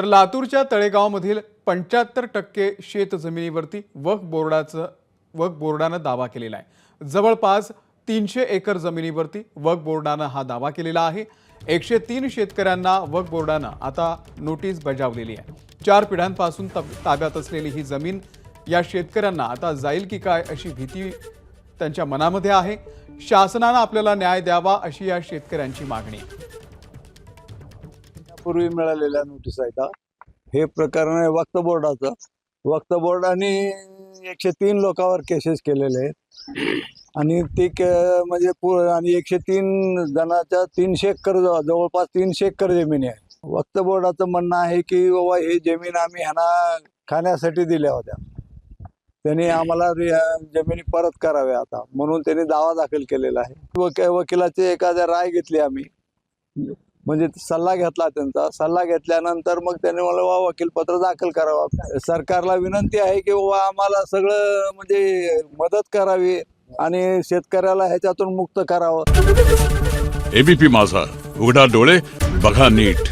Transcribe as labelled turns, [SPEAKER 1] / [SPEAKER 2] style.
[SPEAKER 1] तर लातूरच्या तळेगावमधील 75% शेत जमिनीवरती वक्फ बोर्डानं दावा केलेला आहे। जवळपास 300 एकर जमिनीवरती वक्फ बोर्डानं हा दावा केलेला आहे। 103 शेतकऱ्यांना वक्फ बोर्डानं आता नोटीस बजावलेली आहे। 4 पिढ्यांपासून ताब्यात असलेली ही जमीन या शेतकऱ्यांना आता जाईल की काय अशी भीती त्यांच्या मनामध्ये आहे। शासनाने आपल्याला न्याय द्यावा अशी या शेतकऱ्यांची मागणी आहे।
[SPEAKER 2] पूर्वी मिळालेल्या नोटीस आहेत। हे प्रकरण आहे वक्फ बोर्डाचं। वक्फ बोर्डाने 103 लोकांवर केसेस केलेले आहेत आणि ते म्हणजे आणि 103 जणांच्या 300 एकर जवळपास 300 एकर जमीन आहे। वक्फ बोर्डाचं म्हणणं आहे की बाबा हे जमीन आम्ही ह्यांना खाण्यासाठी दिल्या होत्या, त्यांनी आम्हाला जमिनी परत कराव्या आता म्हणून त्यांनी दावा दाखल केलेला आहे। वकिलाची एखाद्या राय घेतली आम्ही, म्हणजे सल्ला घेतला, त्यांचा सल्ला घेतल्यानंतर मग त्यांनी मला वकीलपत्र दाखल करावं। सरकारला विनंती आहे की बाबा आम्हाला सगळं म्हणजे मदत करावी आणि शेतकऱ्याला ह्याच्यातून मुक्त करावं।
[SPEAKER 3] एबीपी माझा, उघडा डोळे बघा नीट।